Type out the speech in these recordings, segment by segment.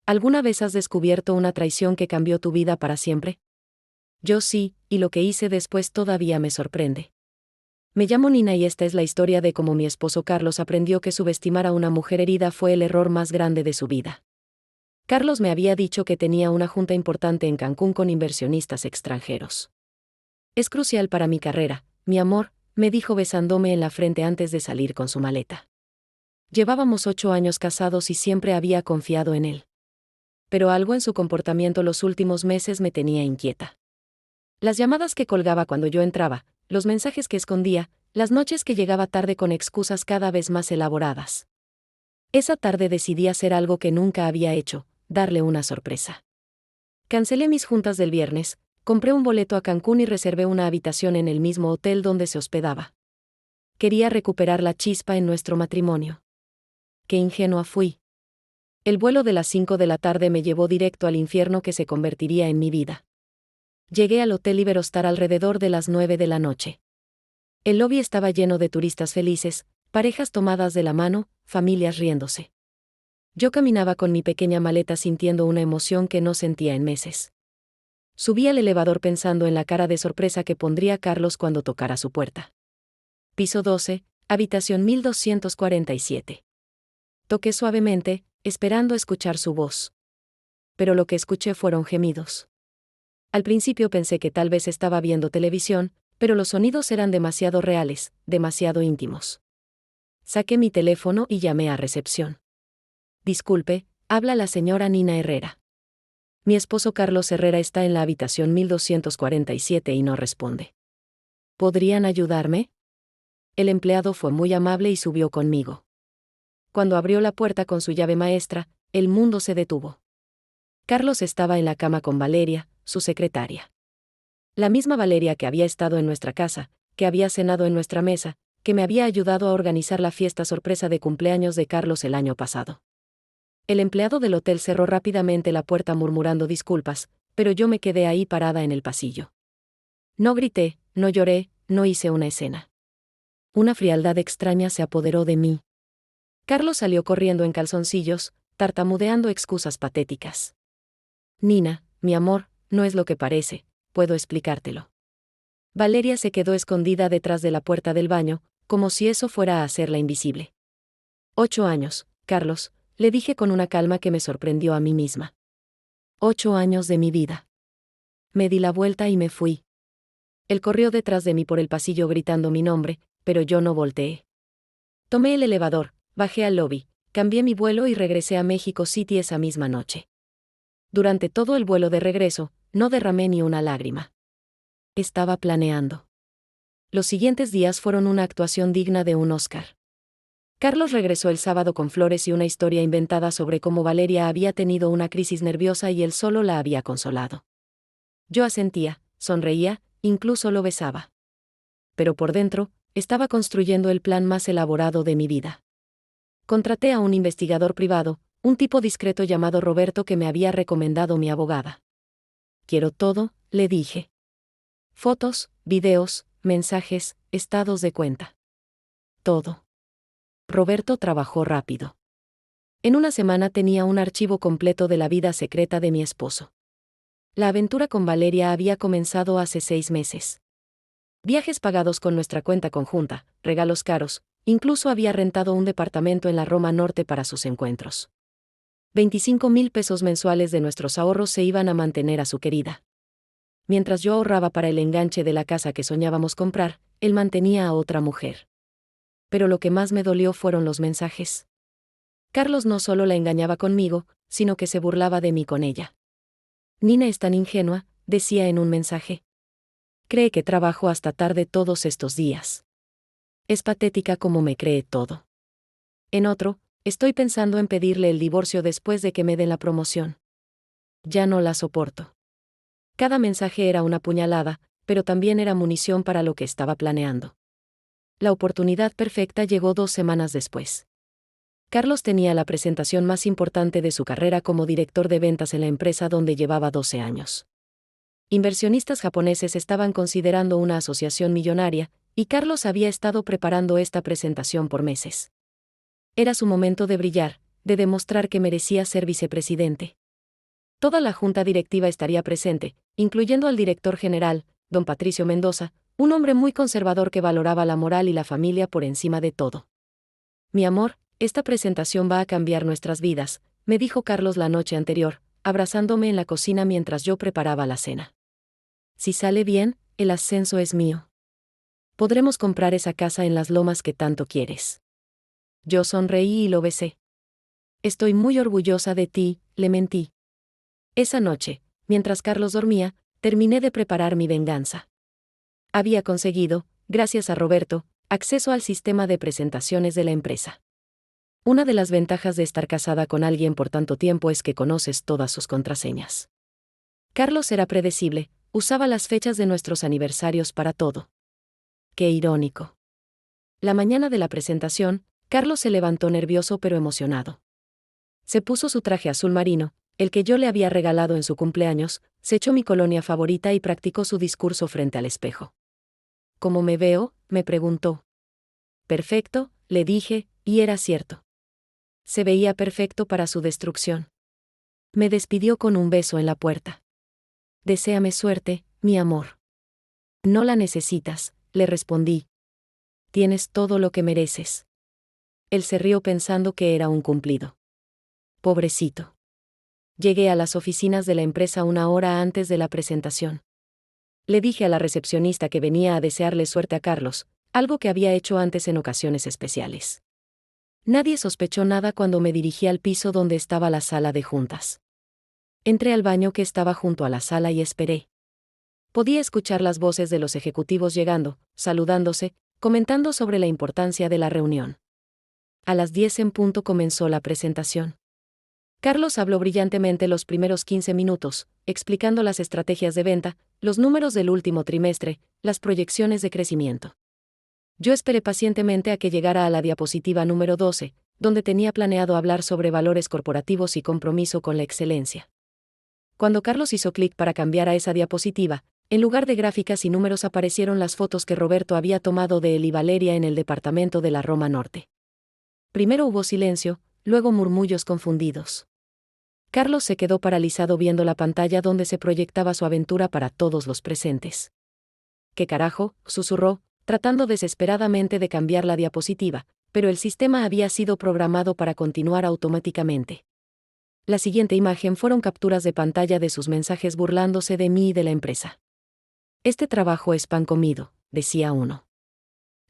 ¿Alguna vez has descubierto una traición que cambió tu vida para siempre? Yo sí, y lo que hice después todavía me sorprende. Me llamo Nina y esta es la historia de cómo mi esposo Carlos aprendió que subestimar a una mujer herida fue el error más grande de su vida. Carlos me había dicho que tenía una junta importante en Cancún con inversionistas extranjeros. Es crucial para mi carrera, mi amor, me dijo besándome en la frente antes de salir con su maleta. Llevábamos 8 años casados y siempre había confiado en él. Pero algo en su comportamiento los últimos meses me tenía inquieta. Las llamadas que colgaba cuando yo entraba, los mensajes que escondía, las noches que llegaba tarde con excusas cada vez más elaboradas. Esa tarde decidí hacer algo que nunca había hecho, darle una sorpresa. Cancelé mis juntas del viernes, compré un boleto a Cancún y reservé una habitación en el mismo hotel donde se hospedaba. Quería recuperar la chispa en nuestro matrimonio. Qué ingenua fui. El vuelo de las 5 de la tarde me llevó directo al infierno que se convertiría en mi vida. Llegué al Hotel Iberostar alrededor de las 9 de la noche. El lobby estaba lleno de turistas felices, parejas tomadas de la mano, familias riéndose. Yo caminaba con mi pequeña maleta sintiendo una emoción que no sentía en meses. Subí al elevador pensando en la cara de sorpresa que pondría Carlos cuando tocara su puerta. Piso 12, habitación 1247. Toqué suavemente, esperando escuchar su voz. Pero lo que escuché fueron gemidos. Al principio pensé que tal vez estaba viendo televisión, pero los sonidos eran demasiado reales, demasiado íntimos. Saqué mi teléfono y llamé a recepción. Disculpe, habla la señora Nina Herrera. Mi esposo Carlos Herrera está en la habitación 1247 y no responde. ¿Podrían ayudarme? El empleado fue muy amable y subió conmigo. Cuando abrió la puerta con su llave maestra, el mundo se detuvo. Carlos estaba en la cama con Valeria, su secretaria. La misma Valeria que había estado en nuestra casa, que había cenado en nuestra mesa, que me había ayudado a organizar la fiesta sorpresa de cumpleaños de Carlos el año pasado. El empleado del hotel cerró rápidamente la puerta murmurando disculpas, pero yo me quedé ahí parada en el pasillo. No grité, no lloré, no hice una escena. Una frialdad extraña se apoderó de mí. Carlos salió corriendo en calzoncillos, tartamudeando excusas patéticas. Nina, mi amor, no es lo que parece, puedo explicártelo. Valeria se quedó escondida detrás de la puerta del baño, como si eso fuera a hacerla invisible. 8 años, Carlos, le dije con una calma que me sorprendió a mí misma. 8 años de mi vida. Me di la vuelta y me fui. Él corrió detrás de mí por el pasillo gritando mi nombre, pero yo no volteé. Tomé el elevador, bajé al lobby, cambié mi vuelo y regresé a México City esa misma noche. Durante todo el vuelo de regreso, no derramé ni una lágrima. Estaba planeando. Los siguientes días fueron una actuación digna de un Oscar. Carlos regresó el sábado con flores y una historia inventada sobre cómo Valeria había tenido una crisis nerviosa y él solo la había consolado. Yo asentía, sonreía, incluso lo besaba. Pero por dentro, estaba construyendo el plan más elaborado de mi vida. Contraté a un investigador privado, un tipo discreto llamado Roberto que me había recomendado mi abogada. Quiero todo, le dije. Fotos, videos, mensajes, estados de cuenta. Todo. Roberto trabajó rápido. En una semana tenía un archivo completo de la vida secreta de mi esposo. La aventura con Valeria había comenzado hace 6 meses. Viajes pagados con nuestra cuenta conjunta, regalos caros, incluso había rentado un departamento en la Roma Norte para sus encuentros. 25,000 pesos mensuales de nuestros ahorros se iban a mantener a su querida. Mientras yo ahorraba para el enganche de la casa que soñábamos comprar, él mantenía a otra mujer. Pero lo que más me dolió fueron los mensajes. Carlos no solo la engañaba conmigo, sino que se burlaba de mí con ella. Nina es tan ingenua, decía en un mensaje. Cree que trabajo hasta tarde todos estos días. Es patética como me cree todo. En otro, estoy pensando en pedirle el divorcio después de que me den la promoción. Ya no la soporto. Cada mensaje era una puñalada, pero también era munición para lo que estaba planeando. La oportunidad perfecta llegó 2 semanas después. Carlos tenía la presentación más importante de su carrera como director de ventas en la empresa donde llevaba 12 años. Inversionistas japoneses estaban considerando una asociación millonaria, y Carlos había estado preparando esta presentación por meses. Era su momento de brillar, de demostrar que merecía ser vicepresidente. Toda la junta directiva estaría presente, incluyendo al director general, don Patricio Mendoza, un hombre muy conservador que valoraba la moral y la familia por encima de todo. Mi amor, esta presentación va a cambiar nuestras vidas, me dijo Carlos la noche anterior, abrazándome en la cocina mientras yo preparaba la cena. Si sale bien, el ascenso es mío. Podremos comprar esa casa en las Lomas que tanto quieres. Yo sonreí y lo besé. Estoy muy orgullosa de ti, le mentí. Esa noche, mientras Carlos dormía, terminé de preparar mi venganza. Había conseguido, gracias a Roberto, acceso al sistema de presentaciones de la empresa. Una de las ventajas de estar casada con alguien por tanto tiempo es que conoces todas sus contraseñas. Carlos era predecible, usaba las fechas de nuestros aniversarios para todo. Qué irónico. La mañana de la presentación, Carlos se levantó nervioso pero emocionado. Se puso su traje azul marino, el que yo le había regalado en su cumpleaños, se echó mi colonia favorita y practicó su discurso frente al espejo. ¿Cómo me veo?, me preguntó. Perfecto, le dije, y era cierto. Se veía perfecto para su destrucción. Me despidió con un beso en la puerta. Deséame suerte, mi amor. No la necesitas, le respondí. Tienes todo lo que mereces. Él se rió pensando que era un cumplido. Pobrecito. Llegué a las oficinas de la empresa una hora antes de la presentación. Le dije a la recepcionista que venía a desearle suerte a Carlos, algo que había hecho antes en ocasiones especiales. Nadie sospechó nada cuando me dirigí al piso donde estaba la sala de juntas. Entré al baño que estaba junto a la sala y esperé. Podía escuchar las voces de los ejecutivos llegando, saludándose, comentando sobre la importancia de la reunión. A las 10 en punto comenzó la presentación. Carlos habló brillantemente los primeros 15 minutos, explicando las estrategias de venta, los números del último trimestre, las proyecciones de crecimiento. Yo esperé pacientemente a que llegara a la diapositiva número 12, donde tenía planeado hablar sobre valores corporativos y compromiso con la excelencia. Cuando Carlos hizo clic para cambiar a esa diapositiva, en lugar de gráficas y números aparecieron las fotos que Roberto había tomado de él y Valeria en el departamento de la Roma Norte. Primero hubo silencio, luego murmullos confundidos. Carlos se quedó paralizado viendo la pantalla donde se proyectaba su aventura para todos los presentes. ¿Qué carajo?, susurró, tratando desesperadamente de cambiar la diapositiva, pero el sistema había sido programado para continuar automáticamente. La siguiente imagen fueron capturas de pantalla de sus mensajes burlándose de mí y de la empresa. Este trabajo es pan comido, decía uno.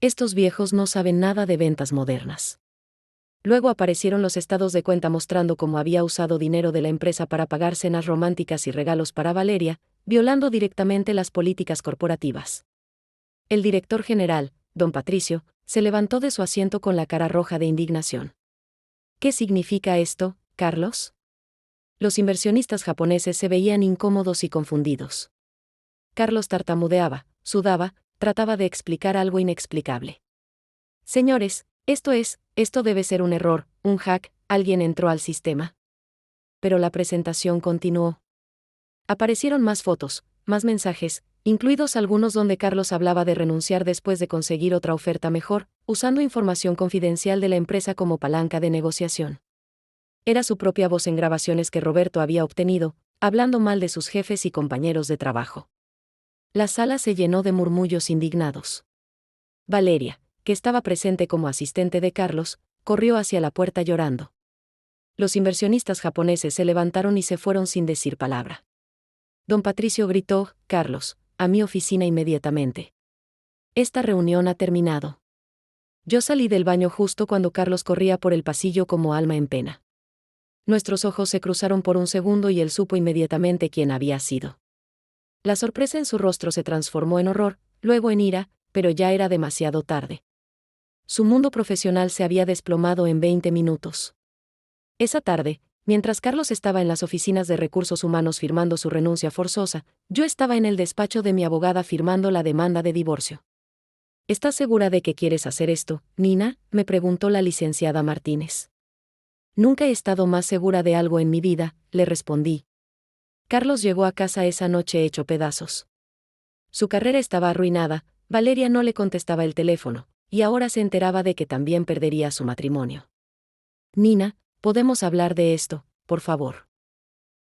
Estos viejos no saben nada de ventas modernas. Luego aparecieron los estados de cuenta mostrando cómo había usado dinero de la empresa para pagar cenas románticas y regalos para Valeria, violando directamente las políticas corporativas. El director general, don Patricio, se levantó de su asiento con la cara roja de indignación. ¿Qué significa esto, Carlos? Los inversionistas japoneses se veían incómodos y confundidos. Carlos tartamudeaba, sudaba, trataba de explicar algo inexplicable. Señores, esto debe ser un error, un hack, alguien entró al sistema. Pero la presentación continuó. Aparecieron más fotos, más mensajes, incluidos algunos donde Carlos hablaba de renunciar después de conseguir otra oferta mejor, usando información confidencial de la empresa como palanca de negociación. Era su propia voz en grabaciones que Roberto había obtenido, hablando mal de sus jefes y compañeros de trabajo. La sala se llenó de murmullos indignados. Valeria, que estaba presente como asistente de Carlos, corrió hacia la puerta llorando. Los inversionistas japoneses se levantaron y se fueron sin decir palabra. Don Patricio gritó: Carlos, a mi oficina inmediatamente. Esta reunión ha terminado. Yo salí del baño justo cuando Carlos corría por el pasillo como alma en pena. Nuestros ojos se cruzaron por un segundo y él supo inmediatamente quién había sido. La sorpresa en su rostro se transformó en horror, luego en ira, pero ya era demasiado tarde. Su mundo profesional se había desplomado en 20 minutos. Esa tarde, mientras Carlos estaba en las oficinas de recursos humanos firmando su renuncia forzosa, yo estaba en el despacho de mi abogada firmando la demanda de divorcio. ¿Estás segura de que quieres hacer esto, Nina?, me preguntó la licenciada Martínez. Nunca he estado más segura de algo en mi vida, le respondí. Carlos llegó a casa esa noche hecho pedazos. Su carrera estaba arruinada, Valeria no le contestaba el teléfono, y ahora se enteraba de que también perdería su matrimonio. Nina, Podemos hablar de esto, por favor.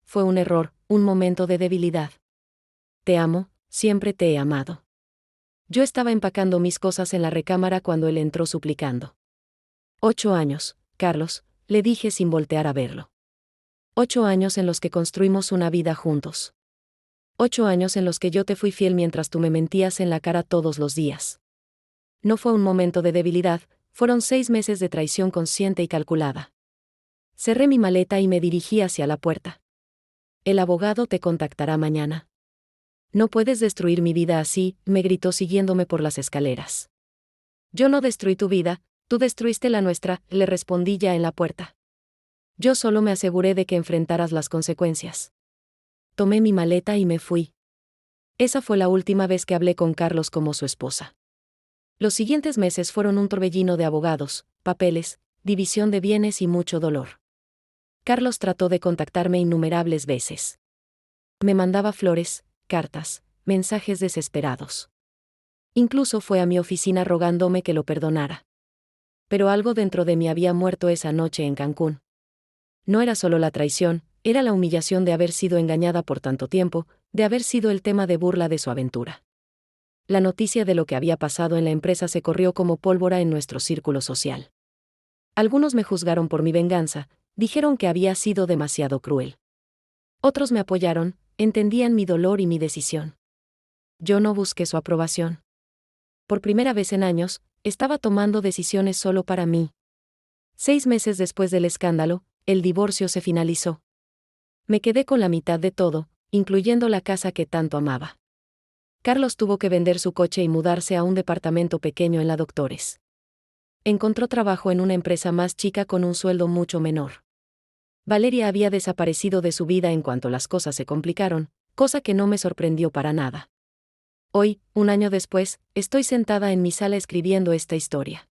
Fue un error, un momento de debilidad. Te amo, siempre te he amado. Yo estaba empacando mis cosas en la recámara cuando él entró suplicando. 8 años, Carlos, le dije sin voltear a verlo. 8 años en los que construimos una vida juntos. 8 años en los que yo te fui fiel mientras tú me mentías en la cara todos los días. No fue un momento de debilidad, fueron 6 meses de traición consciente y calculada. Cerré mi maleta y me dirigí hacia la puerta. El abogado te contactará mañana. No puedes destruir mi vida así, me gritó siguiéndome por las escaleras. Yo no destruí tu vida, tú destruiste la nuestra, le respondí ya en la puerta. Yo solo me aseguré de que enfrentaras las consecuencias. Tomé mi maleta y me fui. Esa fue la última vez que hablé con Carlos como su esposa. Los siguientes meses fueron un torbellino de abogados, papeles, división de bienes y mucho dolor. Carlos trató de contactarme innumerables veces. Me mandaba flores, cartas, mensajes desesperados. Incluso fue a mi oficina rogándome que lo perdonara. Pero algo dentro de mí había muerto esa noche en Cancún. No era solo la traición, era la humillación de haber sido engañada por tanto tiempo, de haber sido el tema de burla de su aventura. La noticia de lo que había pasado en la empresa se corrió como pólvora en nuestro círculo social. Algunos me juzgaron por mi venganza, dijeron que había sido demasiado cruel. Otros me apoyaron, entendían mi dolor y mi decisión. Yo no busqué su aprobación. Por primera vez en años, estaba tomando decisiones solo para mí. 6 meses después del escándalo, el divorcio se finalizó. Me quedé con la mitad de todo, incluyendo la casa que tanto amaba. Carlos tuvo que vender su coche y mudarse a un departamento pequeño en la Doctores. Encontró trabajo en una empresa más chica con un sueldo mucho menor. Valeria había desaparecido de su vida en cuanto las cosas se complicaron, cosa que no me sorprendió para nada. Hoy, un año después, estoy sentada en mi sala escribiendo esta historia.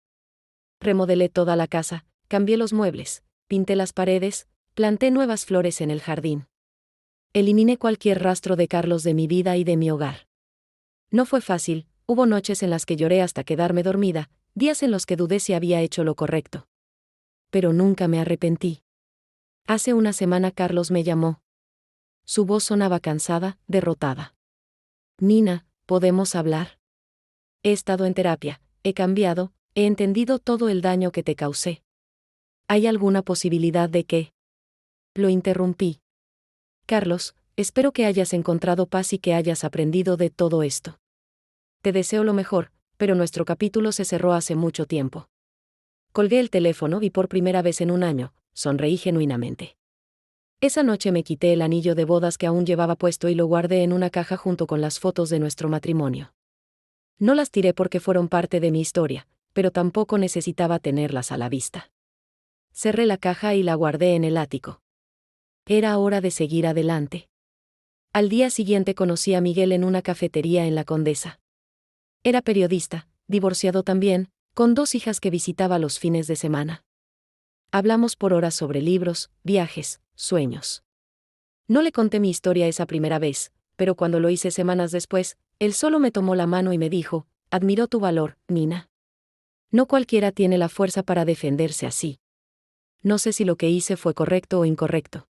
Remodelé toda la casa, cambié los muebles, pinté las paredes, planté nuevas flores en el jardín. Eliminé cualquier rastro de Carlos de mi vida y de mi hogar. No fue fácil, hubo noches en las que lloré hasta quedarme dormida, días en los que dudé si había hecho lo correcto. Pero nunca me arrepentí. Hace una semana Carlos me llamó. Su voz sonaba cansada, derrotada. Nina, ¿podemos hablar? He estado en terapia, he cambiado, he entendido todo el daño que te causé. ¿Hay alguna posibilidad de que? Lo interrumpí. Carlos, espero que hayas encontrado paz y que hayas aprendido de todo esto. Te deseo lo mejor, pero nuestro capítulo se cerró hace mucho tiempo. Colgué el teléfono y por primera vez en un año, sonreí genuinamente. Esa noche me quité el anillo de bodas que aún llevaba puesto y lo guardé en una caja junto con las fotos de nuestro matrimonio. No las tiré porque fueron parte de mi historia, pero tampoco necesitaba tenerlas a la vista. Cerré la caja y la guardé en el ático. Era hora de seguir adelante. Al día siguiente conocí a Miguel en una cafetería en La Condesa. Era periodista, divorciado también, con 2 hijas que visitaba los fines de semana. Hablamos por horas sobre libros, viajes, sueños. No le conté mi historia esa primera vez, pero cuando lo hice semanas después, él solo me tomó la mano y me dijo, admiro tu valor, Nina. No cualquiera tiene la fuerza para defenderse así. No sé si lo que hice fue correcto o incorrecto.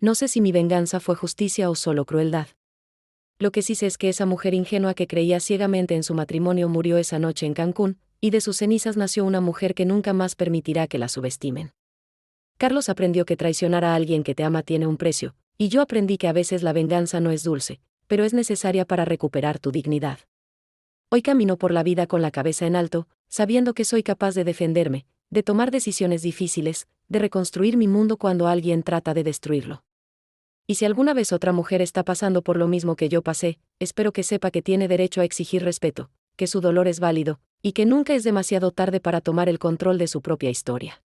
No sé si mi venganza fue justicia o solo crueldad. Lo que sí sé es que esa mujer ingenua que creía ciegamente en su matrimonio murió esa noche en Cancún, y de sus cenizas nació una mujer que nunca más permitirá que la subestimen. Carlos aprendió que traicionar a alguien que te ama tiene un precio, y yo aprendí que a veces la venganza no es dulce, pero es necesaria para recuperar tu dignidad. Hoy camino por la vida con la cabeza en alto, sabiendo que soy capaz de defenderme, de tomar decisiones difíciles, de reconstruir mi mundo cuando alguien trata de destruirlo. Y si alguna vez otra mujer está pasando por lo mismo que yo pasé, espero que sepa que tiene derecho a exigir respeto, que su dolor es válido, y que nunca es demasiado tarde para tomar el control de su propia historia.